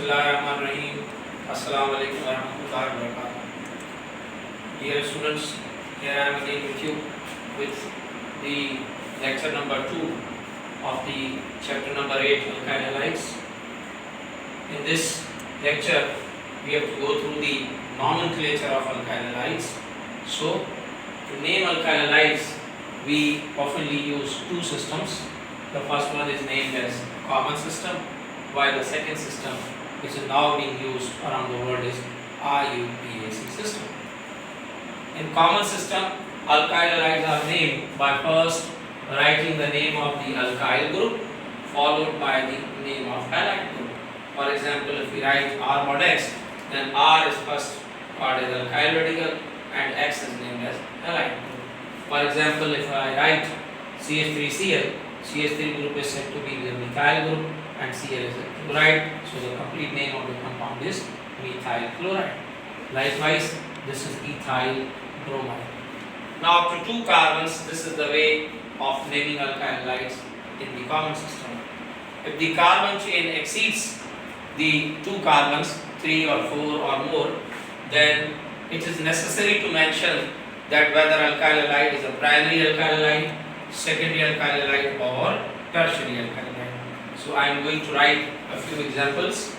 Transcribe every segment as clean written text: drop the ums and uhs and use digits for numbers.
Bismillahirrahmanirrahim. Assalamu alaikum warahmatullahi wabarakatuh. Dear students, here I am again with you with the lecture number 2 of the chapter number 8 alkyl halides. In this lecture, we have to go through the nomenclature of alkyl halides. So, to name alkyl halides, we oftenly use two systems. The first one is named as common system, while the second system, which is now being used around the world, is IUPAC system. In common system, alkyl halides are named by first writing the name of the alkyl group followed by the name of halide group. For example, if we write R mod X, then R is first called as alkyl radical and X is named as halide group. For example, if I write CH3Cl, CH3 group is said to be the methyl group and Cl is a chloride, so the complete name of the compound is methyl chloride. Likewise, this is ethyl bromide. Now, up to 2 carbons, this is the way of naming alkyl halides in the common system. If the carbon chain exceeds the 2 carbons, 3 or 4 or more, then it is necessary to mention that whether alkyl halide is a primary alkyl halide, secondary alkyl halide or tertiary alkyl halide. So I am going to write a few examples.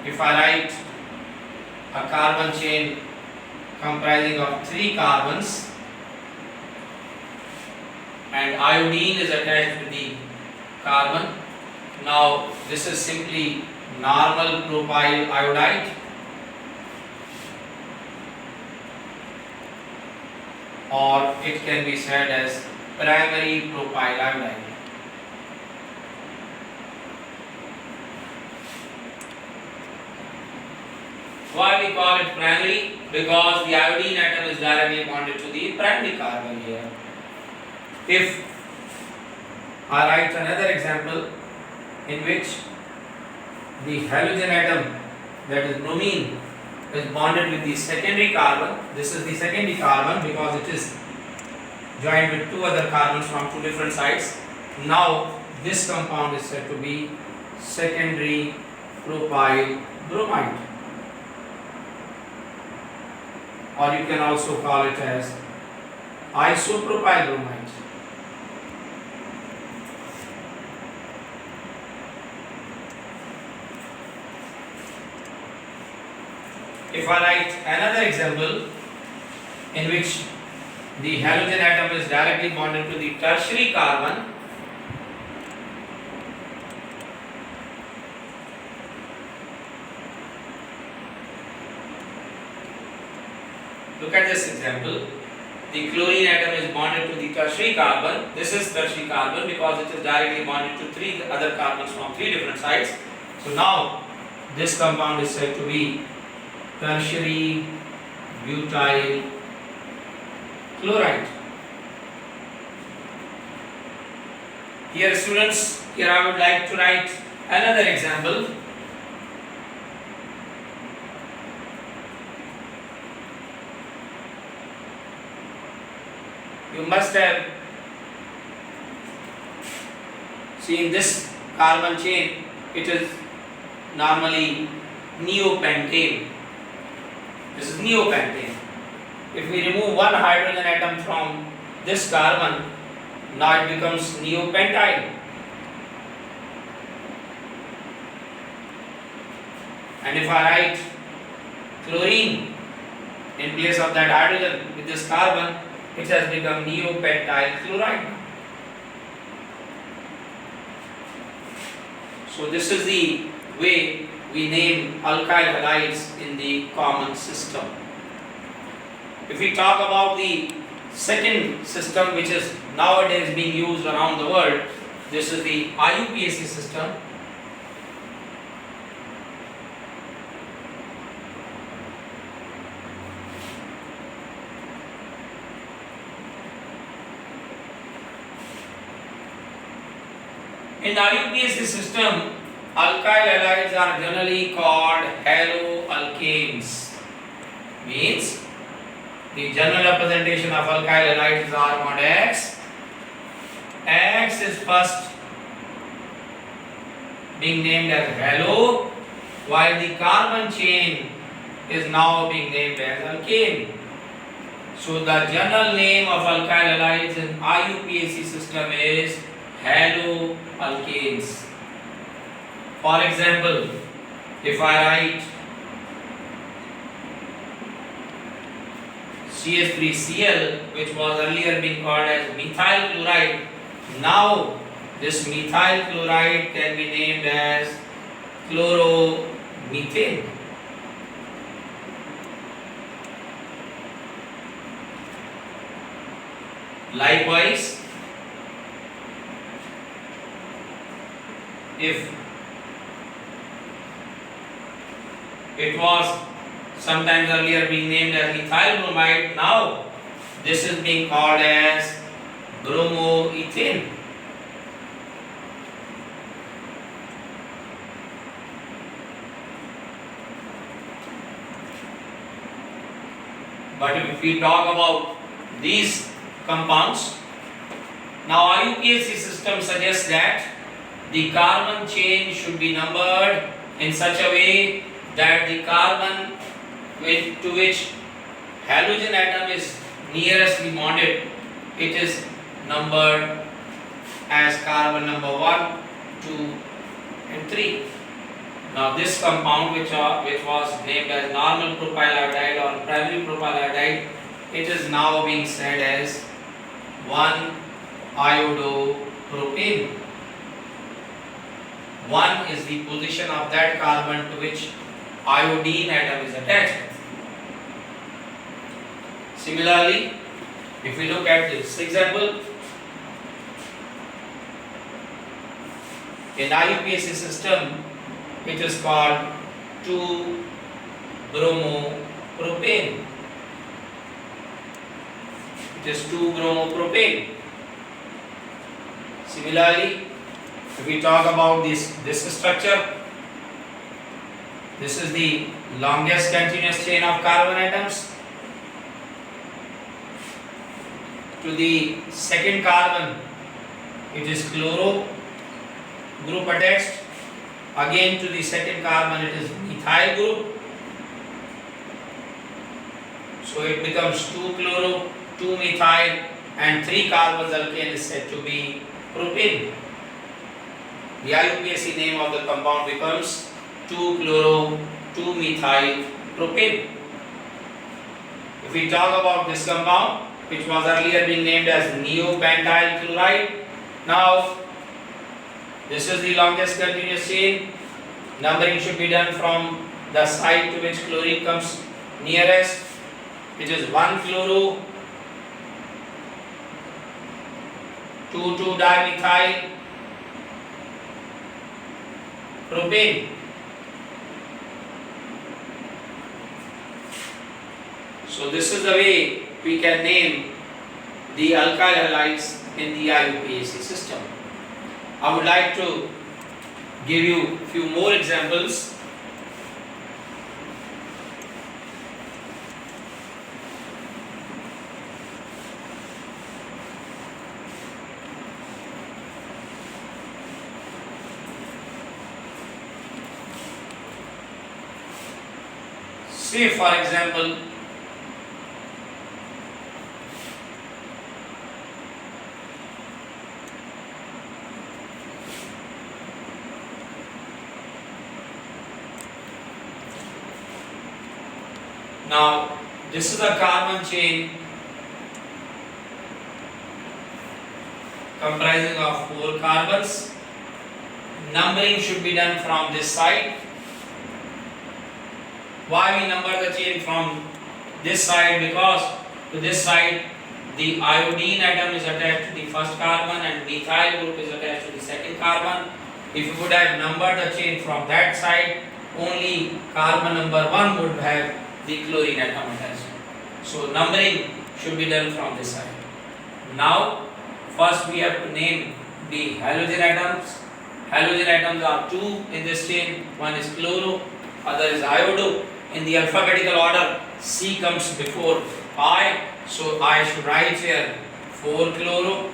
If I write a carbon chain comprising of 3 carbons and iodine is attached to the carbon, now this is simply normal propyl iodide or it can be said as primary propyl iodide. Why we call it primary? Because the iodine atom is directly bonded to the primary carbon here. If I write another example in which the halogen atom, that is bromine, is bonded with the secondary carbon. This is the secondary carbon because it is joined with 2 other carbons from 2 different sides. Now this compound is said to be secondary propyl bromide, or you can also call it as isopropyl bromide. If I write another example in which the halogen atom is directly bonded to the tertiary carbon, look at this example. The chlorine atom is bonded to the tertiary carbon. This is tertiary carbon because it is directly bonded to 3 other carbons from 3 different sides. So now this compound is said to be tertiary butyl chloride. Here students, here I would like to write another example. You must have seen this carbon chain. It is normally neopentane. This is neopentane. If we remove one hydrogen atom from this carbon, now it becomes neopentyl. And if I write chlorine in place of that hydrogen with this carbon, it has become neopentyl chloride. So this is the way we name alkyl halides in the common system. If we talk about the second system, which is nowadays being used around the world, this is the IUPAC system. In the IUPAC system, alkyl halides are generally called haloalkanes. Means the general representation of alkyl halides is R mod X. X is first being named as halo, while the carbon chain is now being named as alkane. So the general name of alkyl halides in IUPAC system is haloalkanes. For example, if I write CH3Cl, which was earlier being called as methyl chloride, now this methyl chloride can be named as chloromethane. Likewise, if it was sometimes earlier being named as methyl bromide, now this is being called as bromoethane. But if we talk about these compounds, now IUPAC system suggests that the carbon chain should be numbered in such a way that the carbon to which halogen atom is nearestly bonded, it is numbered as carbon number 1, 2 and 3. Now this compound which was named as normal propyl iodide or primary propyl iodide, it is now being said as 1-iodopropane. 1 is the position of that carbon to which iodine atom is attached. Similarly, if we look at this example, in IUPAC system, it is called 2-bromopropane. It is 2-bromopropane. Similarly, if we talk about this structure, this is the longest continuous chain of carbon atoms. To the second carbon, it is chloro group attached. Again to the second carbon, it is methyl group. So it becomes 2-chloro, 2-methyl and 3 carbons alkane is said to be propane. The IUPAC name of the compound becomes 2-chloro, 2-methyl propane. If we talk about this compound, which was earlier being named as neopentyl chloride, now this is the longest continuous chain. Numbering should be done from the side to which chlorine comes nearest, which is 1-chloro, 2,2-dimethyl propane. So this is the way we can name the alkyl halides in the IUPAC system. I would like to give you a few more examples. Say for example, now this is a carbon chain comprising of 4 carbons. Numbering should be done from this side. Why we number the chain from this side? Because to this side the iodine atom is attached to the first carbon and methyl group is attached to the second carbon. If you would have numbered the chain from that side, only carbon number 1 would have the chlorine atom attached. So numbering should be done from this side. Now first we have to name the halogen atoms Halogen atoms are two in this chain. One is chloro, other is iodo. In the alphabetical order, C comes before I. So I should write here 4 chloro,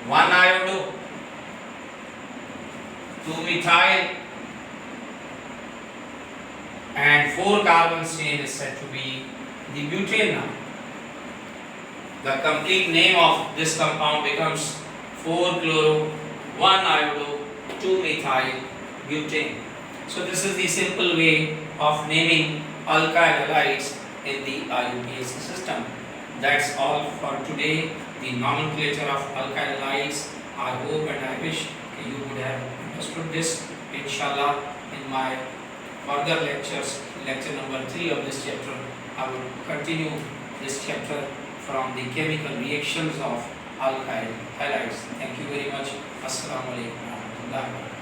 1 iodo, 2 methyl, and 4 carbon chain is said to be the butane now. The complete name of this compound becomes 4 chloro, 1 iodo, 2 methyl butane. So this is the simple way of naming alkyl halides in the IUPAC system. That's all for today. The nomenclature of alkyl halides. I hope and I wish you would have understood this. Inshallah, in my further lectures, lecture number 3 of this chapter, I will continue this chapter from the chemical reactions of alkyl halides. Thank you very much. Assalamu alaikum warahmatullahi wabarakatuh.